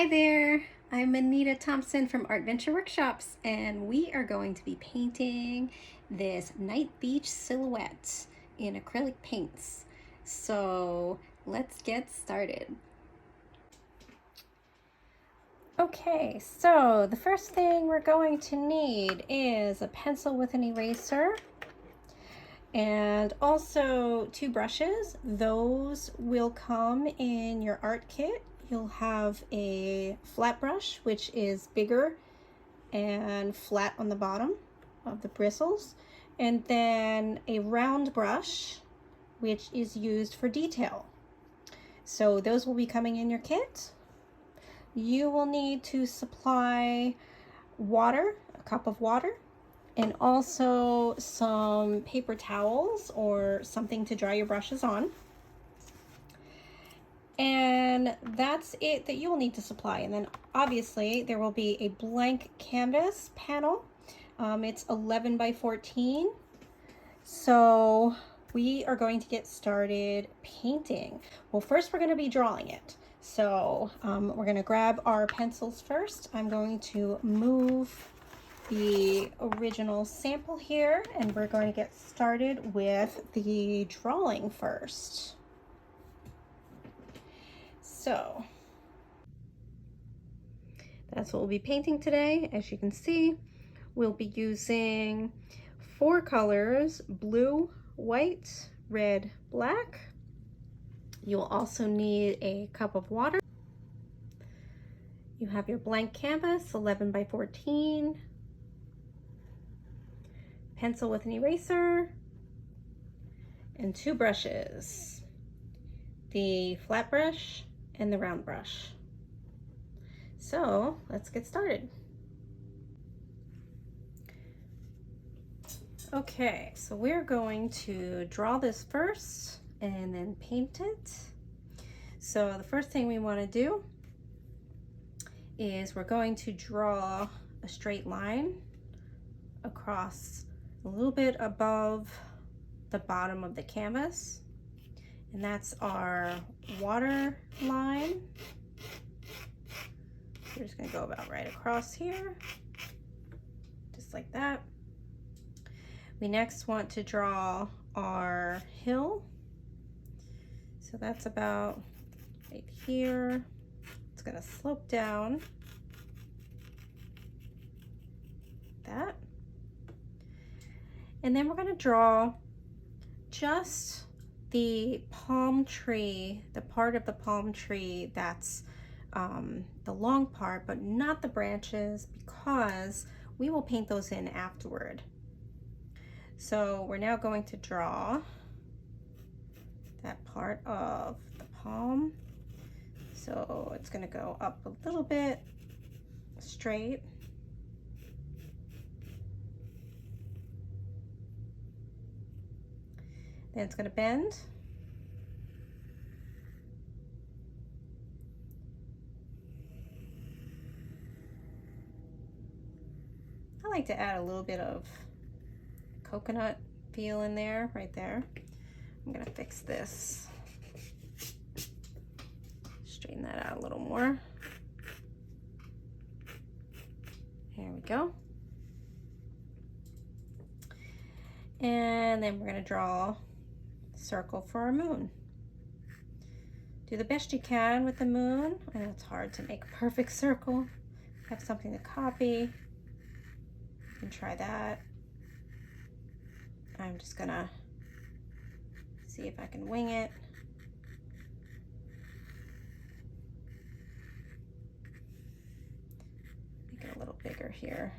Hi there, I'm Anita Thompson from Art Venture Workshops, and we are going to be painting this night beach silhouette in acrylic paints. So let's get started. Okay, so the first thing we're going to need is a pencil with an eraser and also two brushes. Those will come in your art kit. You'll have a flat brush, which is bigger and flat on the bottom of the bristles, and then a round brush, which is used for detail. So those will be coming in your kit. You will need to supply water, a cup of water, and also some paper towels or something to dry your brushes on. And that's it that you'll need to supply. And then obviously there will be a blank canvas panel. It's 11 by 14. So we are going to get started painting. Well, first we're going to be drawing it. So we're going to grab our pencils first. I'm going to move the original sample here, and we're going to get started with the drawing first. So that's what we'll be painting today. As you can see, we'll be using 4 colors: blue, white, red, black. You'll also need a cup of water. You have your blank canvas, 11 by 14, pencil with an eraser, and 2 brushes, the flat brush and the round brush. So let's get started. Okay, so we're going to draw this first and then paint it. So the first thing we want to do is we're going to draw a straight line across a little bit above the bottom of the canvas, and that's our water line. We're just going to go about right across here, just like that. We next want to draw our hill. So that's about right here. It's going to slope down that. And then we're going to draw just the palm tree, the part of the palm tree that's the long part, but not the branches, because we will paint those in afterward. So we're now going to draw that part of the palm. So it's going to go up a little bit straight. Then it's going to bend. I like to add a little bit of coconut feel in there, right there. I'm going to fix this. Straighten that out a little more. There we go. And then we're going to draw a circle for our moon. Do the best you can with the moon. I know it's hard to make a perfect circle. Have something to copy. You can try that. I'm just gonna see if I can wing it. Make it a little bigger here.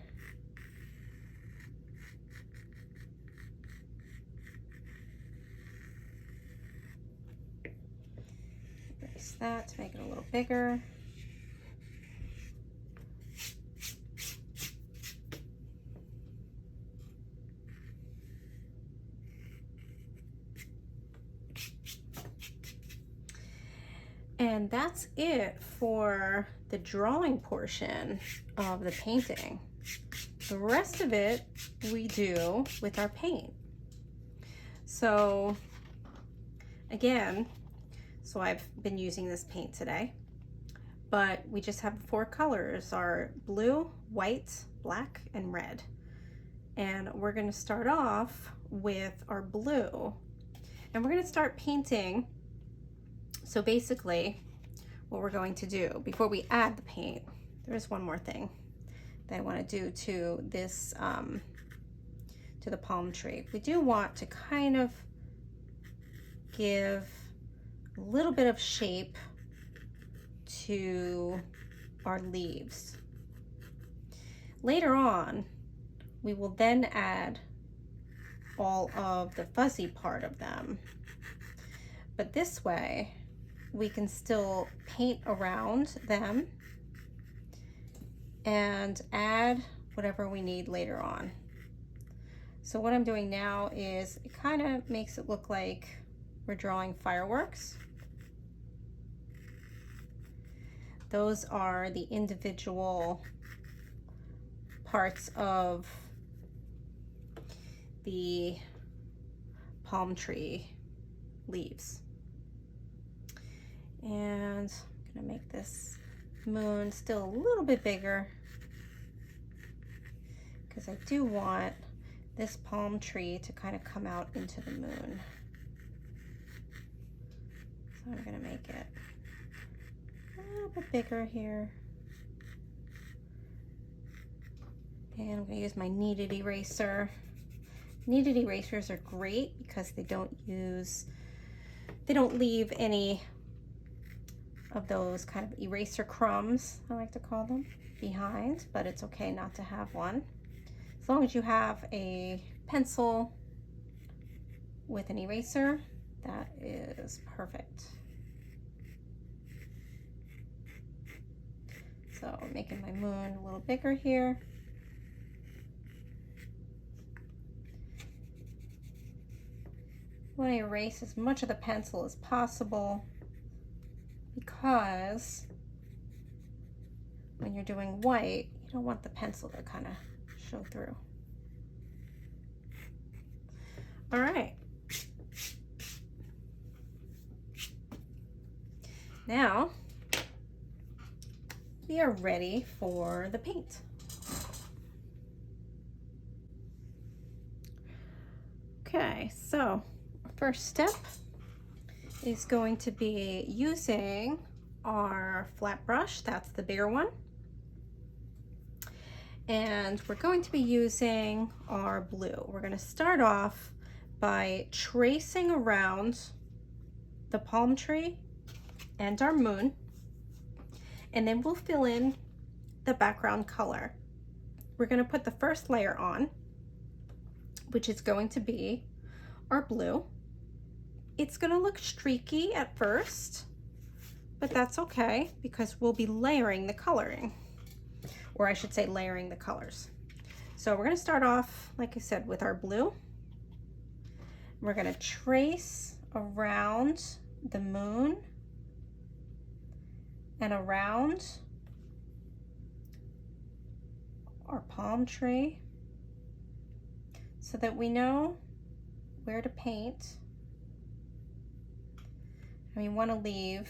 Erase that to make it a little bigger. And that's it for the drawing portion of the painting. The rest of it we do with our paint. So again, so I've been using this paint today. but we just have 4 colors, our blue, white, black, and red. And we're going to start off with our blue, and we're going to start painting. So basically what we're going to do before we add the paint, there is one more thing that I want to do to this, to the palm tree. We do want to kind of give a little bit of shape to our leaves. Later on, we will then add all of the fuzzy part of them. But this way, we can still paint around them and add whatever we need later on. So what I'm doing now is it kind of makes it look like we're drawing fireworks. Those are the individual parts of the palm tree leaves. And I'm gonna make this moon still a little bit bigger because I do want this palm tree to kind of come out into the moon. So I'm gonna make it a little bit bigger here. And I'm gonna use my kneaded eraser. Kneaded erasers are great because they don't leave any of those kind of eraser crumbs, I like to call them, behind, but it's okay not to have one. As long as you have a pencil with an eraser, that is perfect. So I'm making my moon a little bigger here. I want to erase as much of the pencil as possible because when you're doing white, you don't want the pencil to kind of show through. All right. Now we are ready for the paint. Okay, so our first step is going to be using our flat brush. That's the bigger one. And we're going to be using our blue. We're going to start off by tracing around the palm tree and our moon, and then we'll fill in the background color. We're going to put the first layer on, which is going to be our blue. It's going to look streaky at first, but that's okay because we'll be layering the coloring, or I should say layering the colors. So we're going to start off, like I said, with our blue. We're going to trace around the moon and around our palm tree so that we know where to paint. And we want to leave,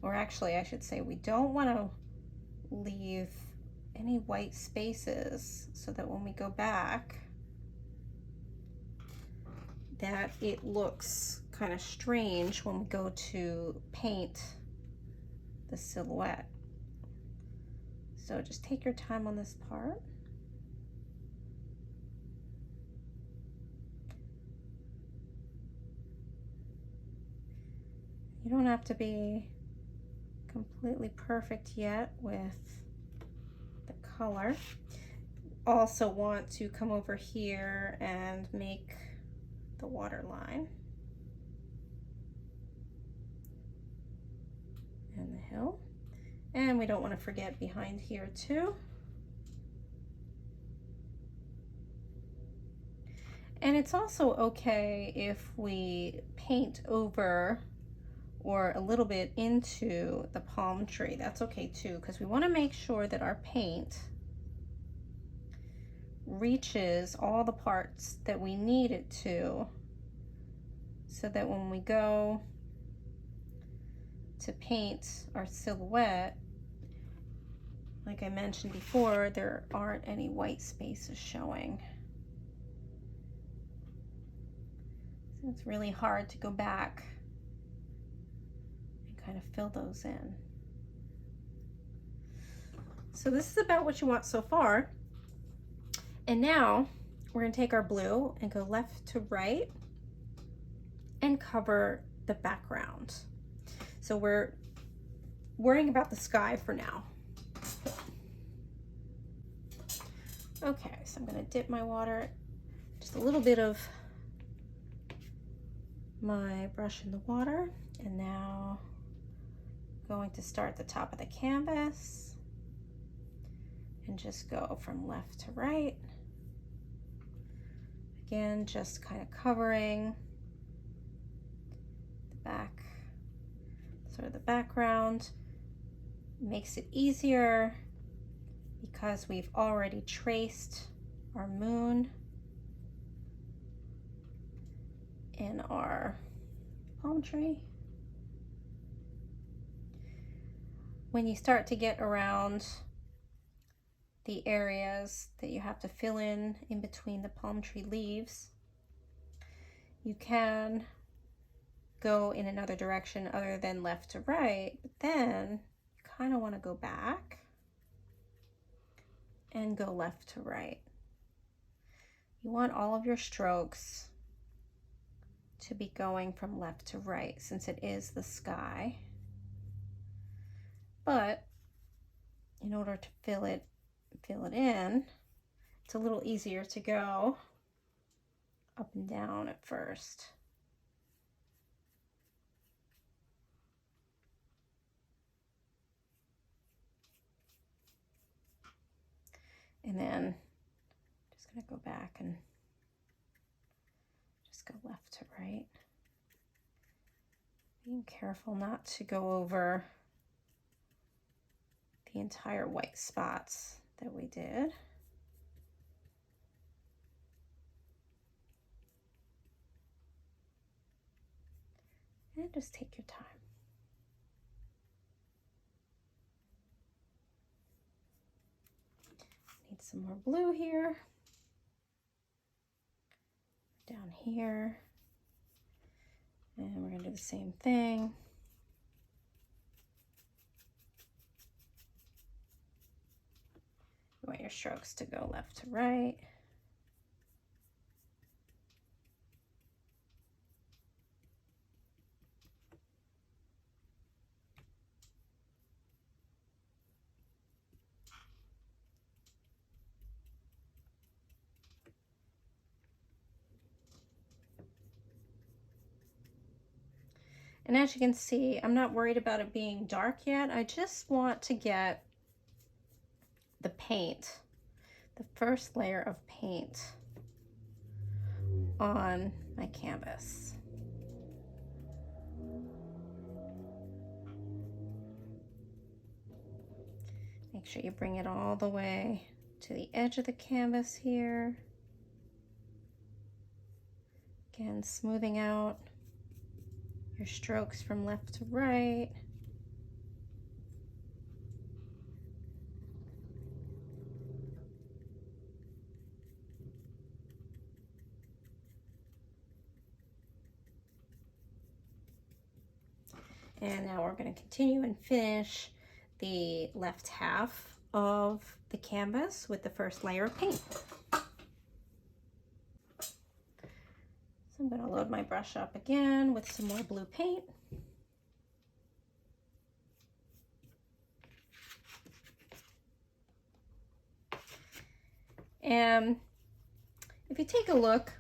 or actually I should say we don't want to leave any white spaces so that when we go back that it looks kind of strange when we go to paint the silhouette. So just take your time on this part. You don't have to be completely perfect yet with the color. Also want to come over here and make the water line and the hill. And we don't want to forget behind here too. And it's also okay if we paint over or a little bit into the palm tree. That's okay too, because we want to make sure that our paint reaches all the parts that we need it to, so that when we go to paint our silhouette, like I mentioned before, there aren't any white spaces showing. So it's really hard to go back and kind of fill those in. So this is about what you want so far. And now we're going to take our blue and go left to right and cover the background. So we're worrying about the sky for now. Okay, so I'm going to dip my water, just a little bit of my brush in the water, and now going to start at the top of the canvas and just go from left to right. Again, just kind of covering the back, sort of the background. Makes it easier because we've already traced our moon in our palm tree. When you start to get around the areas that you have to fill in between the palm tree leaves, you can go in another direction other than left to right, but then you kind of want to go back and go left to right. You want all of your strokes to be going from left to right since it is the sky. But in order to fill it in, it's a little easier to go up and down at first. And then just gonna go back and just go left to right. Being careful not to go over the entire white spots that we did. And just take your time. Need some more blue here. Down here. And we're gonna do the same thing. You want your strokes to go left to right. And as you can see, I'm not worried about it being dark yet. I just want to get the paint, the first layer of paint on my canvas. Make sure you bring it all the way to the edge of the canvas here. Again, smoothing out your strokes from left to right. And now we're going to continue and finish the left half of the canvas with the first layer of paint. So I'm going to load my brush up again with some more blue paint. And if you take a look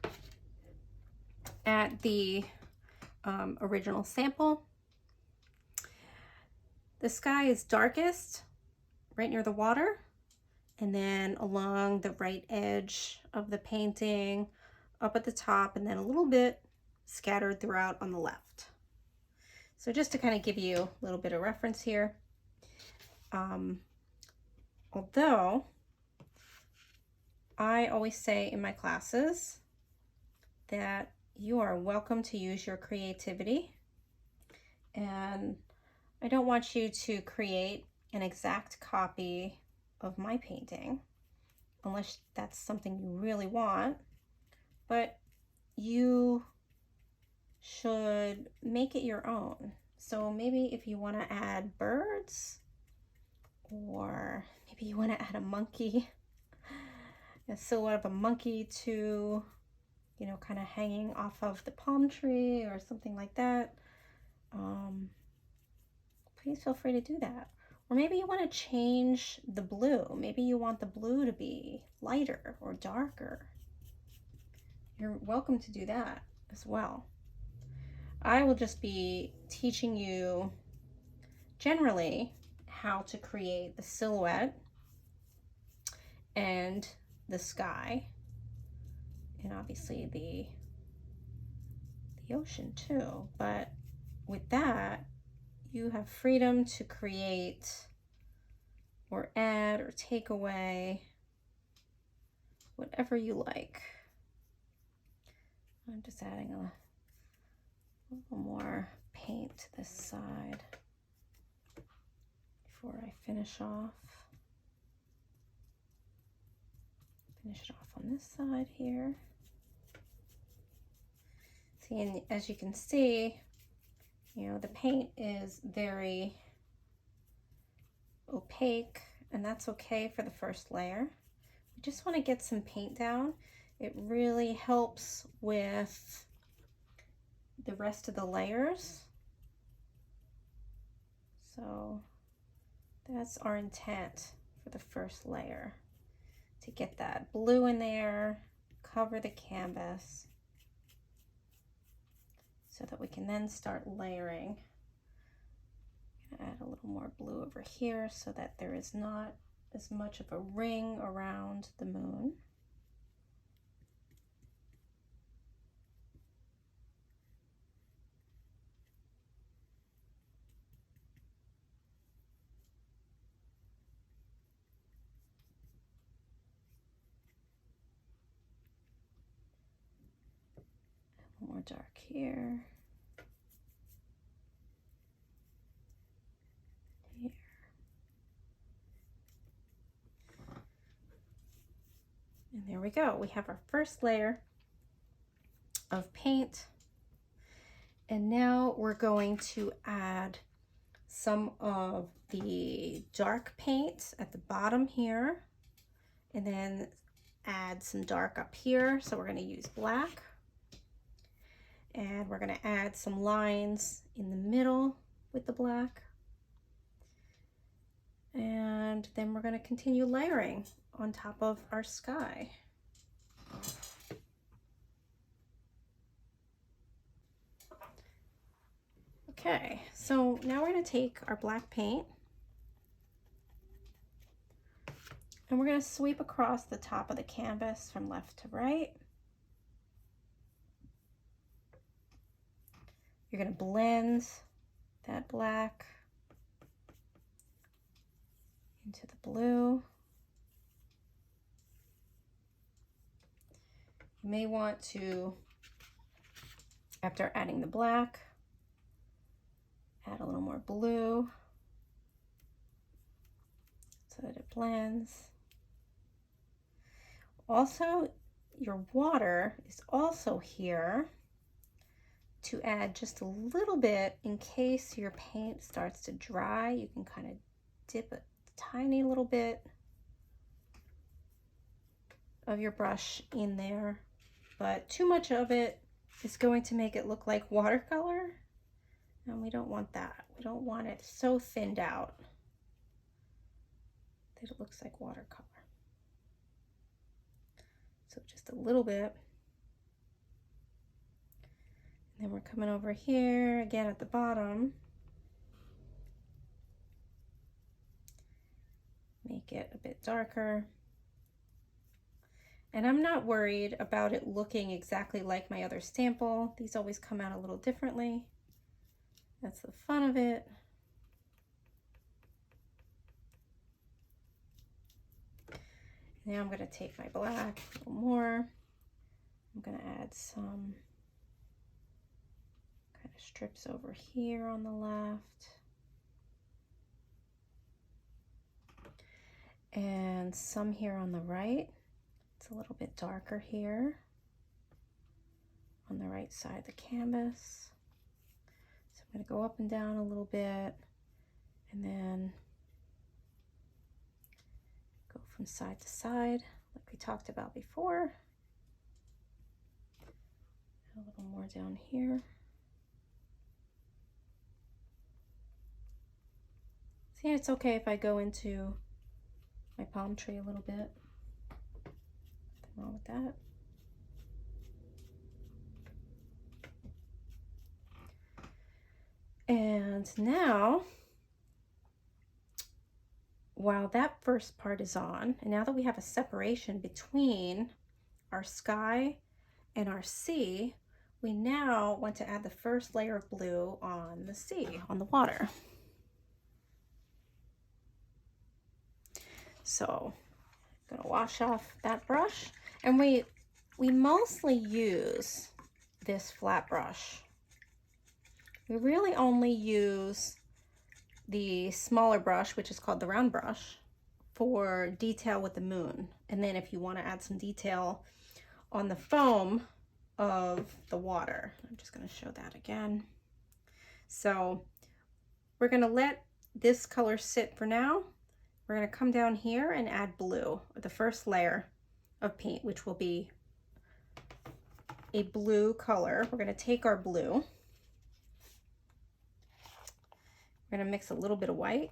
at the original sample, the sky is darkest right near the water, and then along the right edge of the painting, up at the top, and then a little bit scattered throughout on the left. So just to kind of give you a little bit of reference here, although I always say in my classes that you are welcome to use your creativity, and I don't want you to create an exact copy of my painting unless that's something you really want, but you should make it your own. So maybe if you want to add birds, or maybe you want to add a monkey, a silhouette of a monkey to, you know, kind of hanging off of the palm tree or something like that, please feel free to do that. Or maybe you want to change the blue. Maybe you want the blue to be lighter or darker. You're welcome to do that as well. I will just be teaching you generally how to create the silhouette and the sky, and obviously the ocean too. But with that, you have freedom to create or add or take away whatever you like. I'm just adding a little more paint to this side before I finish it off on this side here. See, and as you can see, you know, the paint is very opaque, and that's okay for the first layer. We just want to get some paint down. It really helps with the rest of the layers. So that's our intent for the first layer, to get that blue in there, cover the canvas, so that we can then start layering. I'm gonna add a little more blue over here so that there is not as much of a ring around the moon. A little more dark here. Here. And there we go. We have our first layer of paint. And now we're going to add some of the dark paint at the bottom here, and then add some dark up here. So we're going to use black, and we're going to add some lines in the middle with the black, and then we're going to continue layering on top of our sky. Okay, so now we're going to take our black paint and we're going to sweep across the top of the canvas from left to right. You're going to blend that black into the blue. You may want to, after adding the black, add a little more blue so that it blends. Also, your water is also here to add just a little bit in case your paint starts to dry. You can kind of dip a tiny little bit of your brush in there, but too much of it is going to make it look like watercolor, and we don't want that. We don't want it so thinned out that it looks like watercolor. So just a little bit. And then we're coming over here again at the bottom. Make it a bit darker. And I'm not worried about it looking exactly like my other sample. These always come out a little differently. That's the fun of it. Now I'm going to take my black a little more. I'm going to add some kind of strips over here on the left. and some here on the right. It's a little bit darker here on the right side of the canvas. So I'm going to go up and down a little bit and then go from side to side like we talked about before. A little more down here. See, it's okay if I go into my palm tree a little bit. Nothing wrong with that. And now, while that first part is on, and now that we have a separation between our sky and our sea, we now want to add the first layer of blue on the sea, on the water. So I'm gonna wash off that brush, and we mostly use this flat brush. We really only use the smaller brush, which is called the round brush, for detail with the moon. And then if you want to add some detail on the foam of the water, I'm just going to show that again. So we're going to let this color sit for now. We're going to come down here and add blue, the first layer of paint, which will be a blue color. We're going to take our blue. We're going to mix a little bit of white.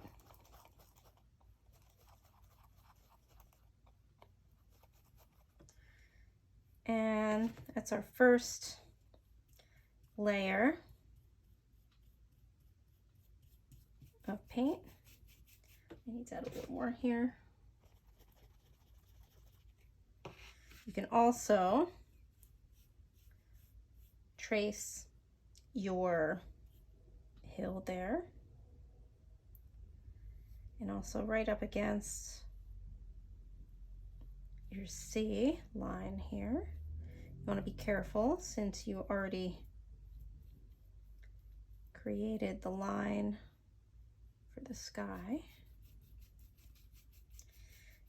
And that's our first layer of paint. I need to add a little more here. You can also trace your hill there, and also right up against your sea line here. You want to be careful since you already created the line for the sky.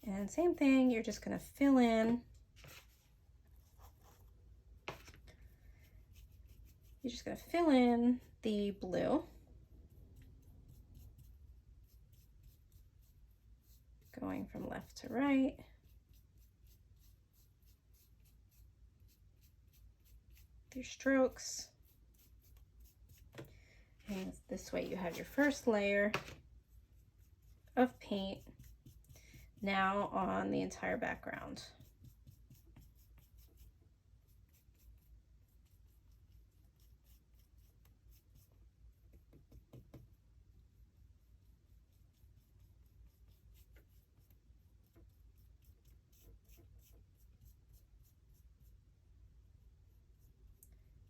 And same thing, you're just going to fill in. You're just going to fill in the blue. Going from left to right. With your strokes. And this way you have your first layer of paint now on the entire background.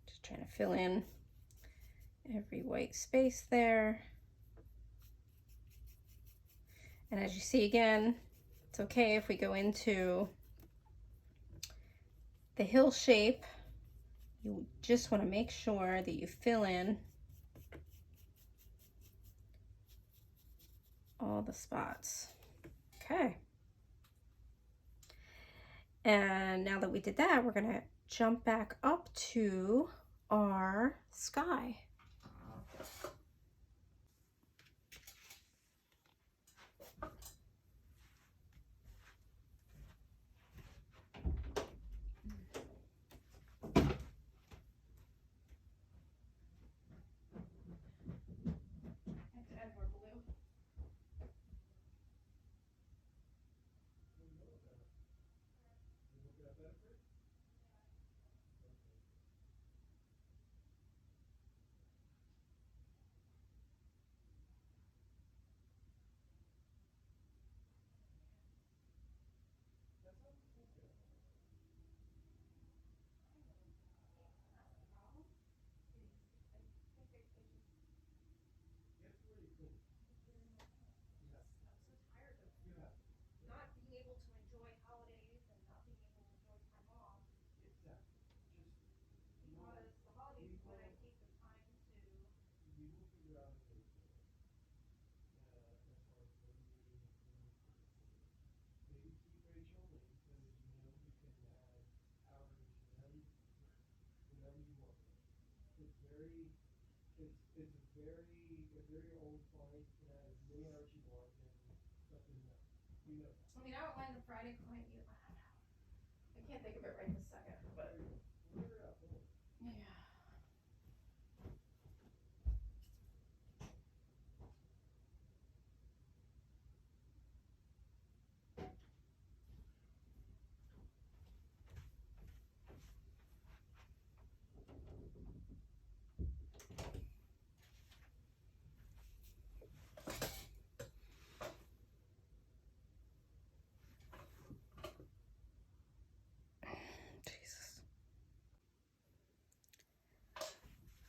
Just trying to fill in every white space there. And as you see again, it's okay if we go into the hill shape. You just want to make sure that you fill in all the spots. Okay. And now that we did that, we're going to jump back up to our sky. I mean, I don't mind the Friday client. I can't think of it right this second, but yeah. Jesus.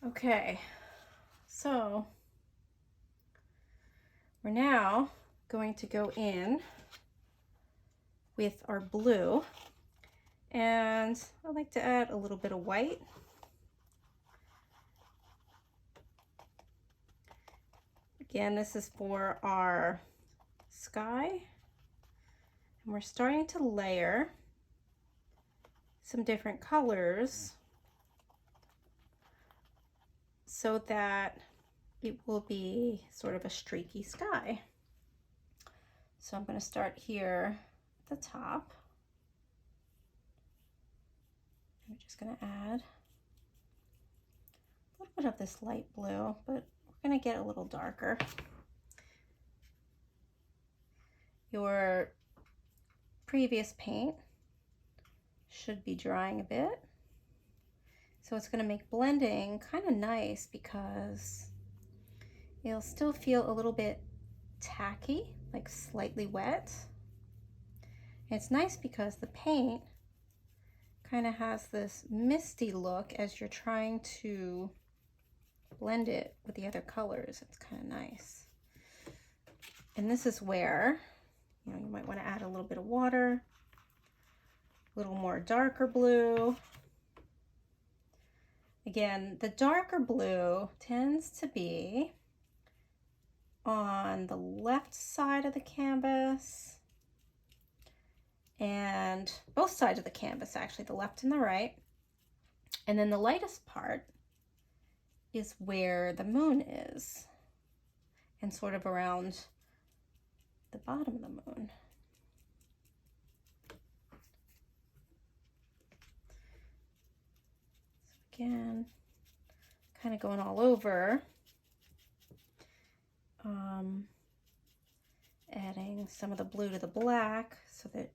Okay, so we're now going to go in with our blue, and I like to add a little bit of white. Again, this is for our sky, and we're starting to layer some different colors so that it will be sort of a streaky sky. So I'm going to start here at the top. I'm just going to add a little bit of this light blue, but we're going to get a little darker. Your previous paint should be drying a bit. So it's going to make blending kind of nice because it'll still feel a little bit tacky, like slightly wet. And it's nice because the paint kind of has this misty look as you're trying to blend it with the other colors. It's kind of nice. And this is where, you might want to add a little bit of water, a little more darker blue. Again, the darker blue tends to be on the left side of the canvas, and both sides of the canvas, actually, the left and the right. And then the lightest part is where the moon is, and sort of around the bottom of the moon. So again, kind of going all over, adding some of the blue to the black so that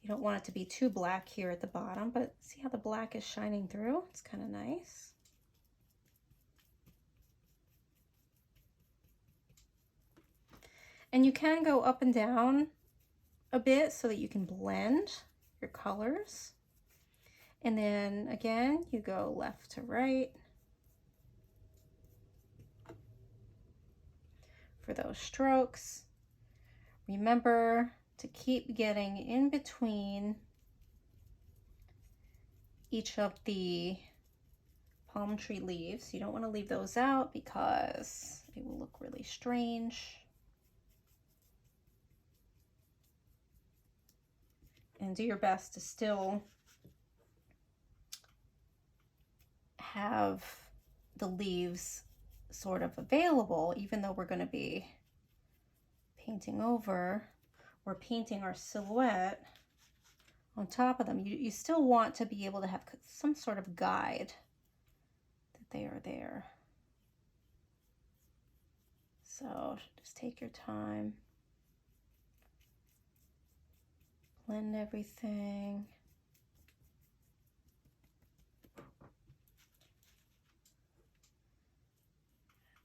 you don't want it to be too black here at the bottom, but see how the black is shining through? It's kind of nice. And you can go up and down a bit so that you can blend your colors. And then again, you go left to right for those strokes. Remember to keep getting in between each of the palm tree leaves. You don't want to leave those out because it will look really strange. And do your best to still have the leaves sort of available, even though we're going to be painting over or painting our silhouette on top of them. You still want to be able to have some sort of guide that they are there. So just take your time, blend everything.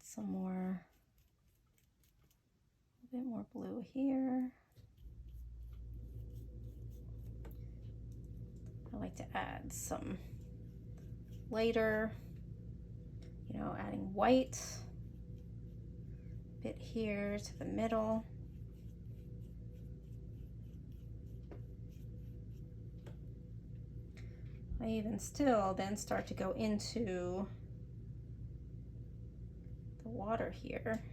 Some more, a bit more blue here. I like to add some lighter, adding white, a bit here to the middle. I even still then start to go into the water here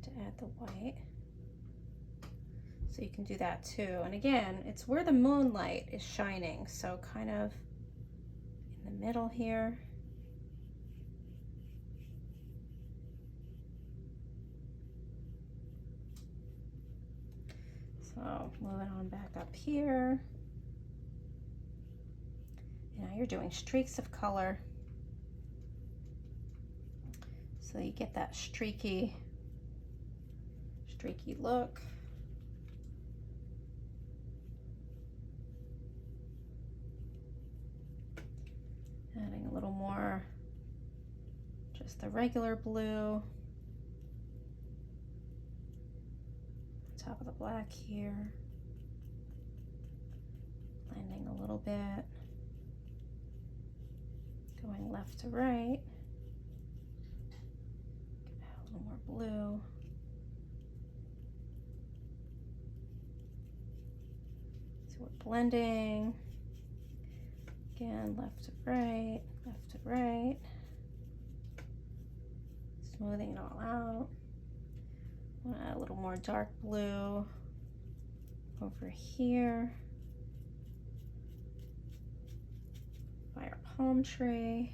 to add the white. So you can do that too. And again, it's where the moonlight is shining. So kind of in the middle here. So moving on back up here. Now you're doing streaks of color. So you get that streaky look. Adding a little more, just the regular blue. Top of the black here. Blending a little bit. Going left to right. Add a little more blue. So we're blending. Again, left to right, left to right. Smoothing it all out. We'll add a little more dark blue over here by our palm tree.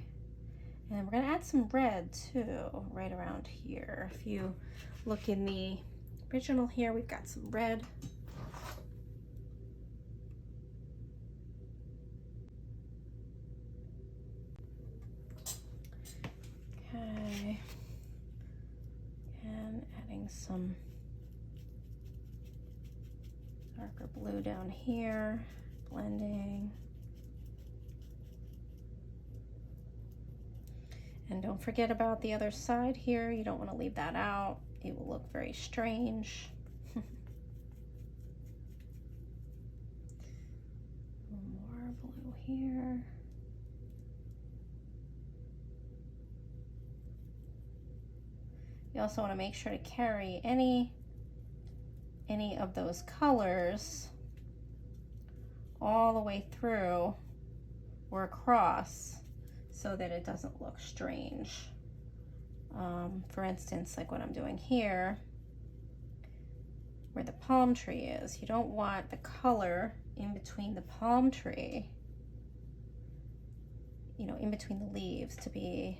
And we're going to add some red too, right around here. If you look in the original here, we've got some red. Okay. And adding some darker blue down here, blending. And don't forget about the other side here. You don't want to leave that out. It will look very strange. More blue here. You also want to make sure to carry any of those colors all the way through or across so that it doesn't look strange. For instance, like what I'm doing here, where the palm tree is, you don't want the color in between the palm tree, you know, in between the leaves to be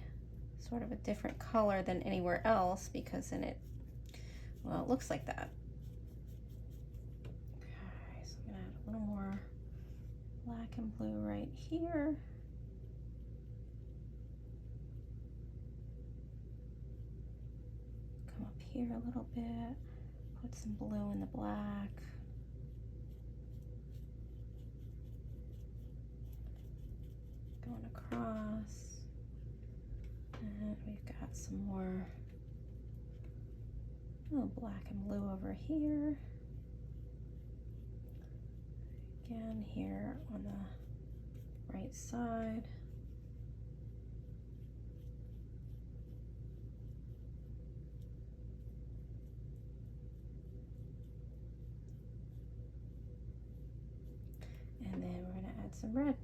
sort of a different color than anywhere else, because then it, well, it looks like that. Okay, so I'm gonna add a little more black and blue right here. Come up here a little bit, put some blue in the black. Going across. And we've got some more black and blue over here. Again, here on the right side. And then we're going to add some red.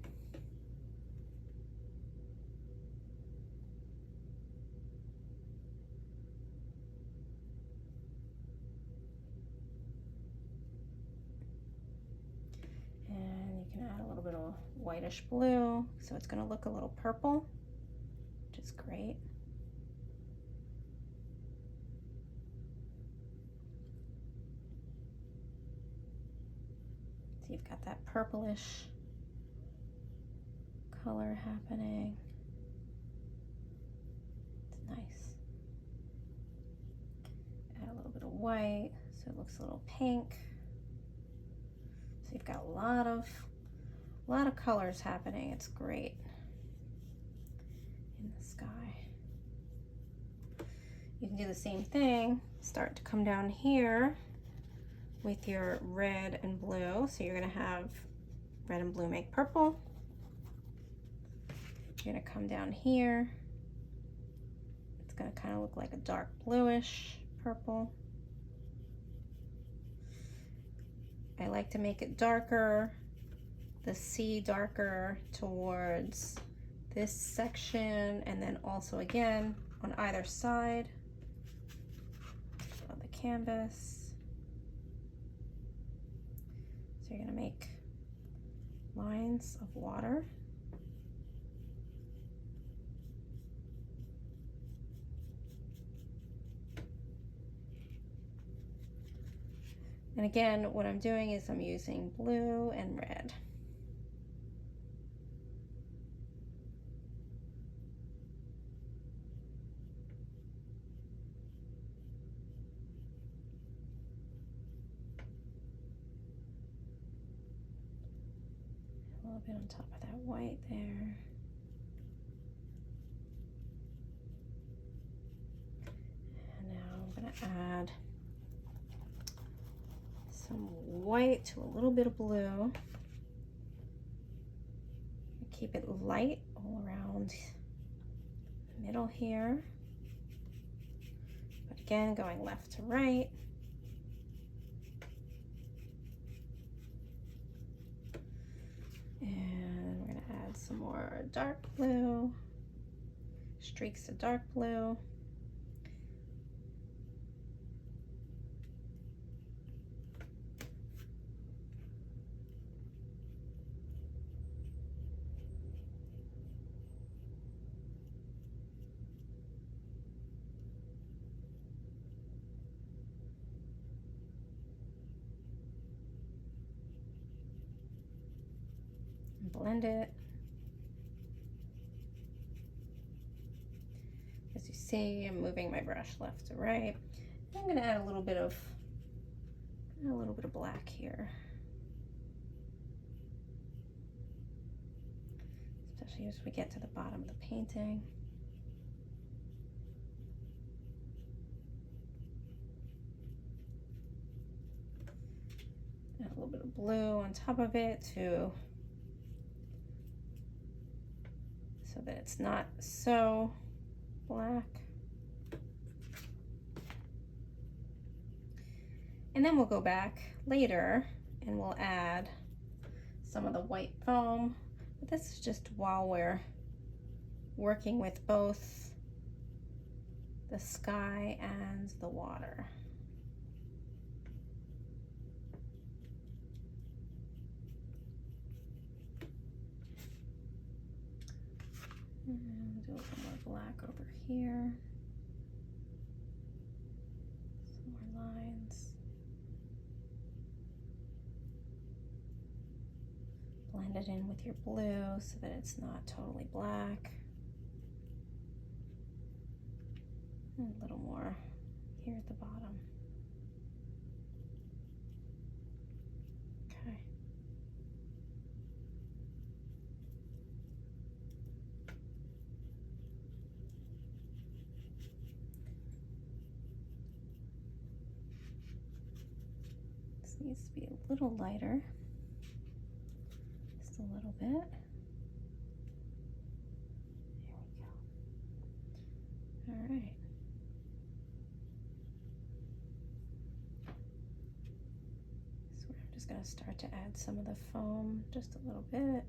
And you can add a little bit of whitish blue, so it's going to look a little purple, which is great. So you've got that purplish color happening. It's nice. Add a little bit of white so it looks a little pink. So you've got a lot of colors happening. It's great in the sky. You can do the same thing. Start to come down here with your red and blue. So you're gonna have red and blue make purple. You're gonna come down here. It's gonna kind of look like a dark bluish purple. I like to make it darker, the sea darker towards this section, and then also again on either side of the canvas. So you're going to make lines of water. And again, what I'm doing is I'm using blue and red. A little bit on top of that white there. And now I'm going to add some white to a little bit of blue. Keep it light all around the middle here. But again, going left to right. And we're going to add some more dark blue, streaks of dark blue. Blend it. As you see, I'm moving my brush left to right. I'm going to add a little bit of black here, especially as we get to the bottom of the painting. Add a little bit of blue on top of it too, so that it's not so black. And then we'll go back later and we'll add some of the white foam. But this is just while we're working with both the sky and the water. And do a little more black over here. Some more lines. Blend it in with your blue so that it's not totally black. And a little more here at the bottom. Okay. This needs to be a little lighter. Just a little bit. There we go. All right. So I'm just going to start to add some of the foam, just a little bit.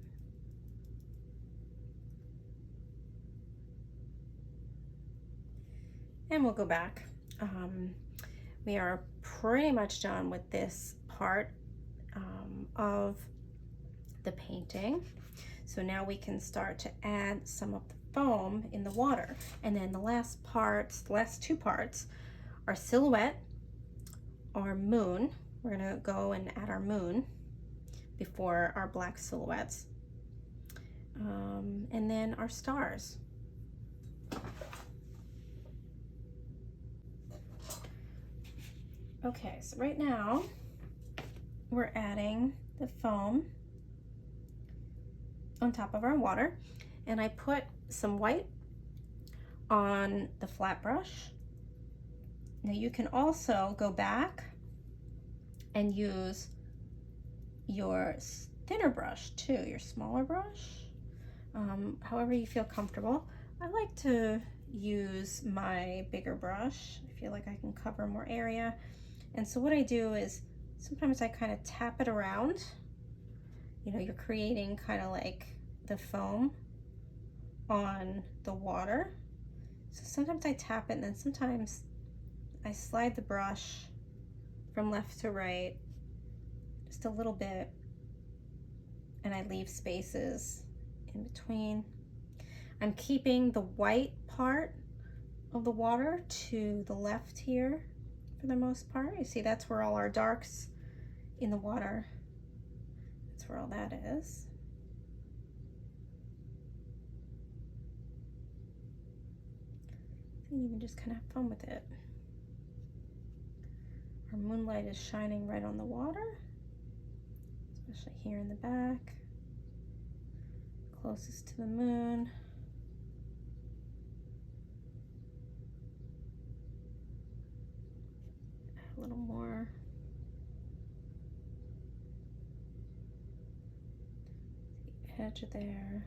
And we'll go back. We are pretty much done with this part of the painting. So now we can start to add some of the foam in the water. And then the last two parts are silhouette or moon. We're gonna go and add our moon before our black silhouettes. And then our stars. Okay, so right now we're adding the foam on top of our water, and I put some white on the flat brush. Now you can also go back and use your thinner brush too, your smaller brush, however you feel comfortable. I like to use my bigger brush. I feel like I can cover more area. And so what I do is sometimes I kind of tap it around. You know, you're creating kind of like the foam on the water. So sometimes I tap it, and then sometimes I slide the brush from left to right just a little bit, and I leave spaces in between. I'm keeping the white part of the water to the left here for the most part. You see, that's where all our darks in the water. That's where all that is. And you can just kind of have fun with it. Our moonlight is shining right on the water, especially here in the back, closest to the moon. Add a little more. The edge of there.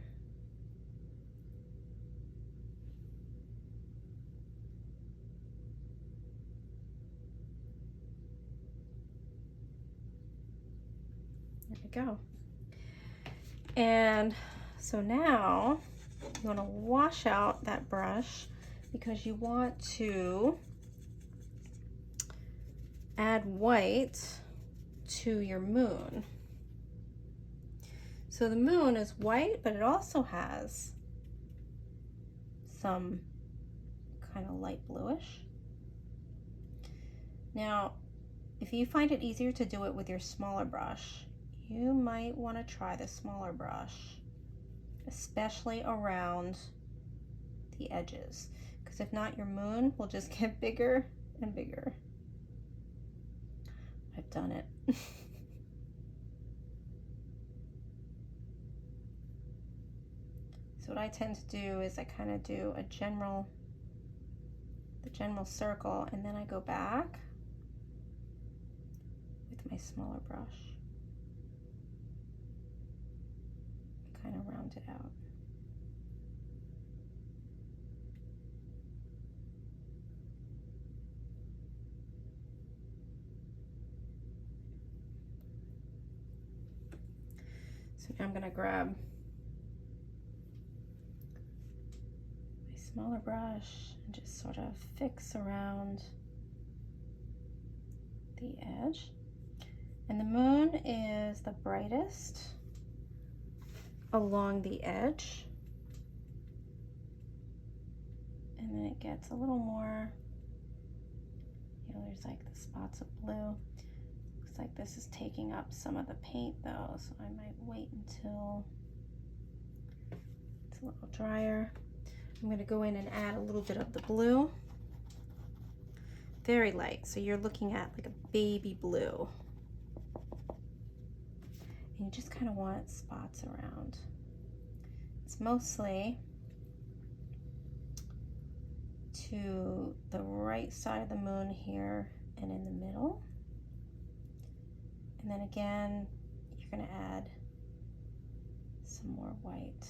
There we go. And so now you want to wash out that brush because you want to add white to your moon. So the moon is white, but it also has some kind of light bluish. Now, if you find it easier to do it with your smaller brush, you might want to try the smaller brush, especially around the edges, because if not, your moon will just get bigger and bigger. I've done it. So what I tend to do is I kind of do the general circle, and then I go back with my smaller brush. Kind of round it out. So now I'm going to grab my smaller brush and just sort of fix around the edge. And the moon is the brightest along the edge, and then it gets a little more, you know, there's like the spots of blue. Looks like this is taking up some of the paint though, so I might wait until it's a little drier. I'm going to go in and add a little bit of the blue, very light, so you're looking at like a baby blue. And you just kind of want spots around. It's mostly to the right side of the moon here and in the middle. And then again, you're going to add some more white.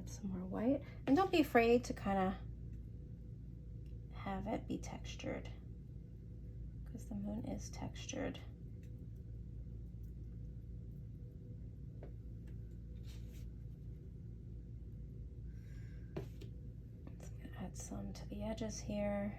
Some more white, and don't be afraid to kind of have it be textured, because the moon is textured. So I'm going to add some to the edges here.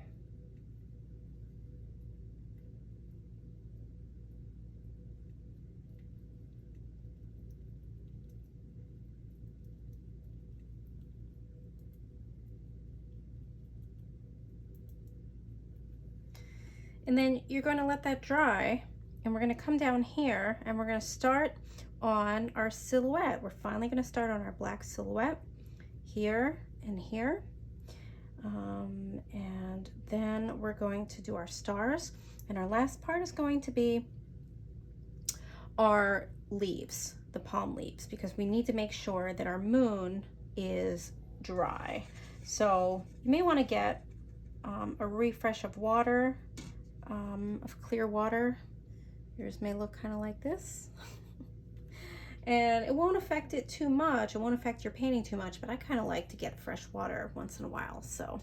And then you're going to let that dry, and we're going to come down here and we're going to start on our silhouette. We're finally going to start on our black silhouette here and here. And then we're going to do our stars. And our last part is going to be our leaves, the palm leaves, because we need to make sure that our moon is dry. So you may want to get a refresh of water. Of clear water. Yours may look kind of like this. And it won't affect it too much. It won't affect your painting too much, but I kind of like to get fresh water once in a while. So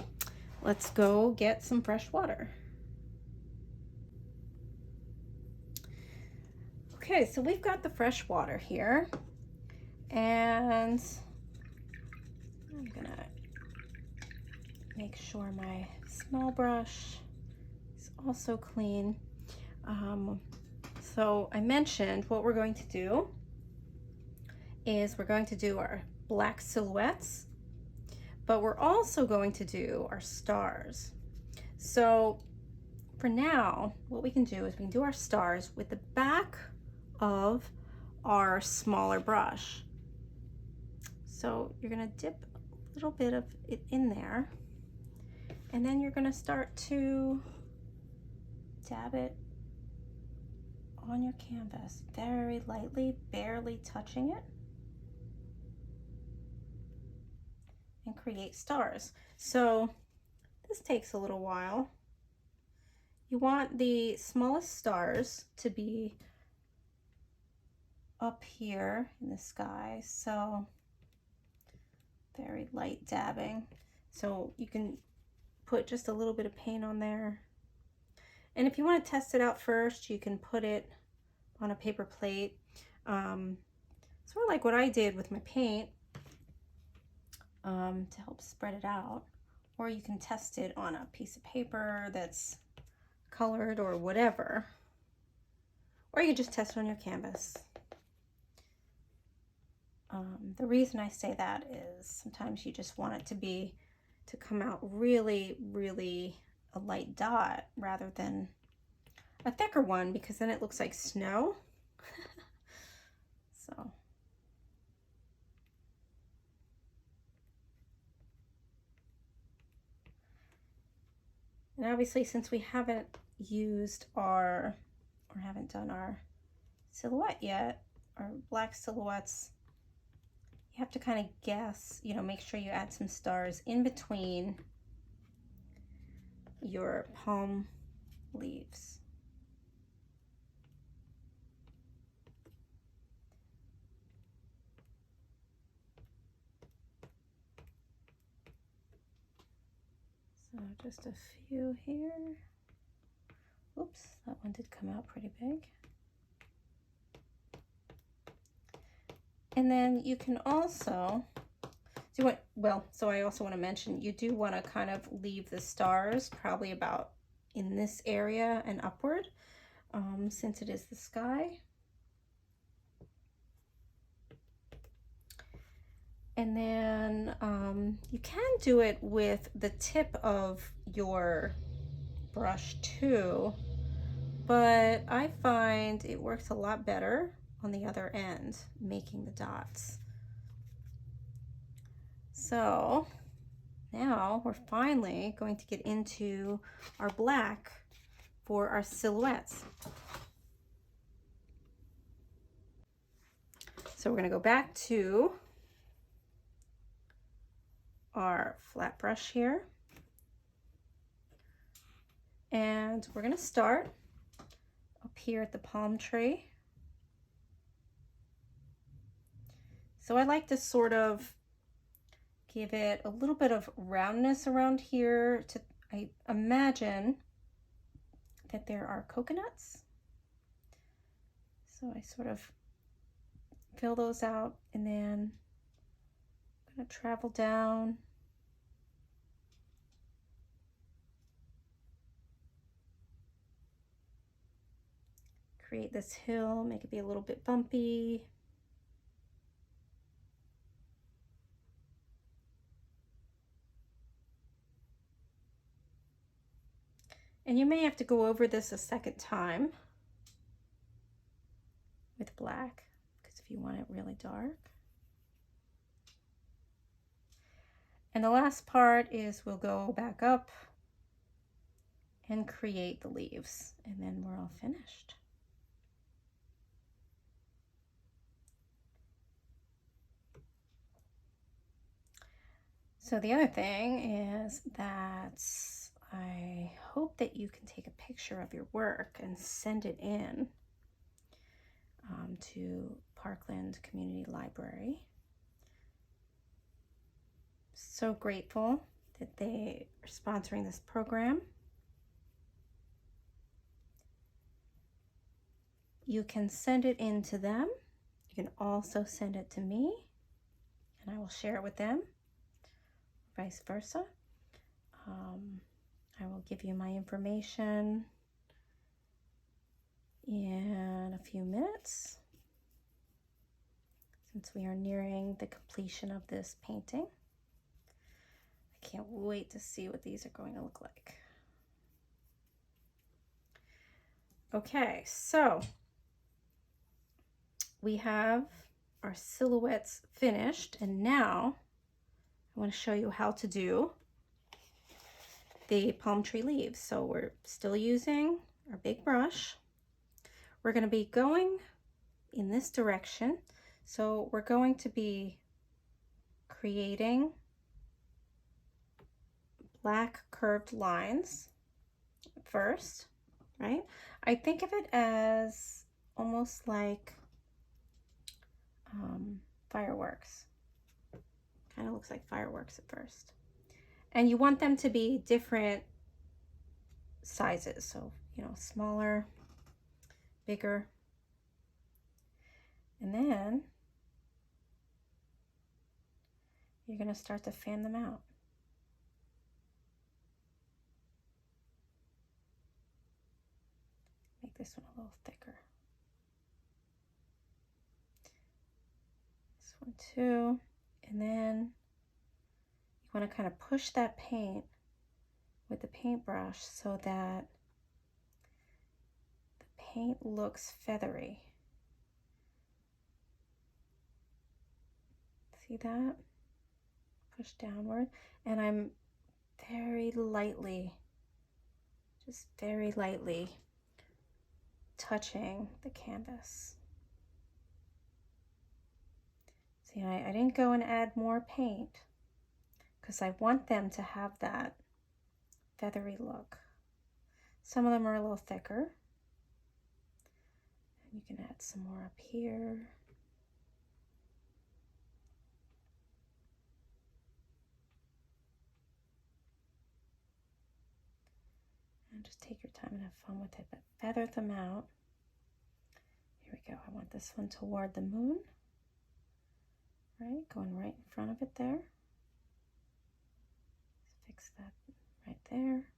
let's go get some fresh water. Okay, so we've got the fresh water here, and I'm gonna make sure my small brush also clean. So I mentioned what we're going to do is we're going to do our black silhouettes, but we're also going to do our stars. So for now, what we can do is we can do our stars with the back of our smaller brush. So you're gonna dip a little bit of it in there, and then you're gonna start to dab it on your canvas very lightly, barely touching it, and create stars. So this takes a little while. You want the smallest stars to be up here in the sky, so very light dabbing. So you can put just a little bit of paint on there. And if you want to test it out first, you can put it on a paper plate. Sort of like what I did with my paint to help spread it out. Or you can test it on a piece of paper that's colored or whatever. Or you just test it on your canvas. The reason I say that is sometimes you just want it to come out really, really a light dot rather than a thicker one, because then it looks like snow. So. And obviously, since we haven't used or haven't done our silhouette yet, our black silhouettes, you have to kind of guess, make sure you add some stars in between your palm leaves. So just a few here. Oops, that one did come out pretty big. And then you can also so I also want to mention, you do want to kind of leave the stars probably about in this area and upward, since it is the sky. And then you can do it with the tip of your brush too, but I find it works a lot better on the other end, making the dots. So now we're finally going to get into our black for our silhouettes. So we're going to go back to our flat brush here, and we're going to start up here at the palm tree. So I like to sort of give it a little bit of roundness around here. I imagine that there are coconuts. So I sort of fill those out, and then I'm going to travel down. Create this hill, make it be a little bit bumpy. And you may have to go over this a second time with black, because if you want it really dark. And the last part is we'll go back up and create the leaves, and then we're all finished. So the other thing is that I hope that you can take a picture of your work and send it in to Parkland Community Library. So grateful that they are sponsoring this program. You can send it in to them. You can also send it to me, and I will share it with them, vice versa. I will give you my information in a few minutes. since we are nearing the completion of this painting. I can't wait to see what these are going to look like. Okay, so we have our silhouettes finished, and now I want to show you how to do the palm tree leaves. So we're still using our big brush. We're going to be going in this direction. So we're going to be creating black curved lines first, right? I think of it as almost like fireworks. Kind of looks like fireworks at first. And you want them to be different sizes. So, you know, smaller, bigger. And then you're going to start to fan them out. Make this one a little thicker. This one too. And then you want to kind of push that paint with the paintbrush so that the paint looks feathery. See that? Push downward. And I'm very lightly, just very lightly touching the canvas. See, I didn't go and add more paint because I want them to have that feathery look. Some of them are a little thicker. And you can add some more up here. And just take your time and have fun with it, but feather them out. Here we go. I want this one toward the moon. Right, going right in front of it there. Fix that right there.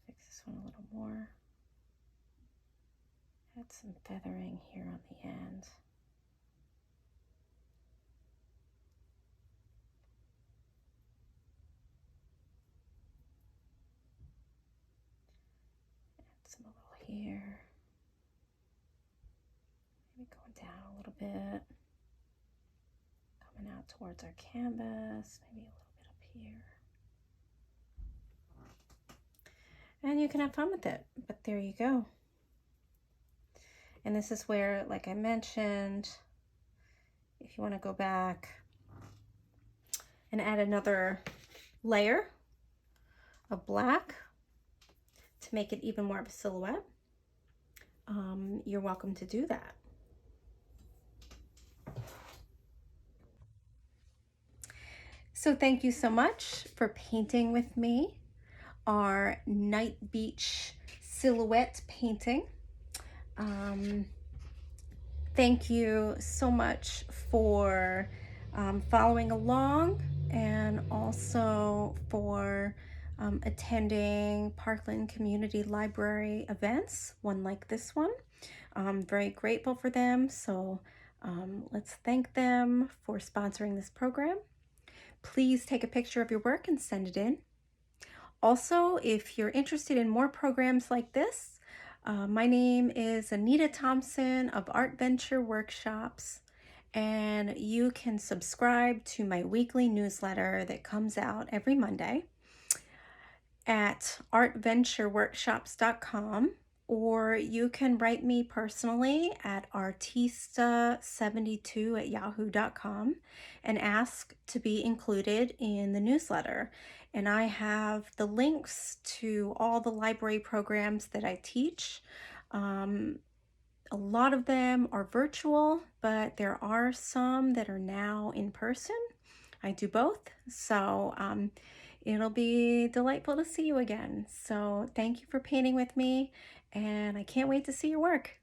Fix this one a little more. Add some feathering here on the end. Add some a little here. Maybe going down a little bit. Coming out towards our canvas, maybe a little bit up here. And you can have fun with it, but there you go. And this is where, like I mentioned, if you want to go back and add another layer of black to make it even more of a silhouette, you're welcome to do that. So thank you so much for painting with me our Night Beach silhouette painting. Thank you so much for following along, and also for attending Parkland Community Library events, one like this one. I'm very grateful for them, so let's thank them for sponsoring this program. Please take a picture of your work and send it in. Also, if you're interested in more programs like this, my name is Anita Thompson of Art Venture Workshops, and you can subscribe to my weekly newsletter that comes out every Monday at artventureworkshops.com, or you can write me personally at artista72@yahoo.com and ask to be included in the newsletter. And I have the links to all the library programs that I teach. A lot of them are virtual, but there are some that are now in person. I do both, so it'll be delightful to see you again. So thank you for painting with me, and I can't wait to see your work.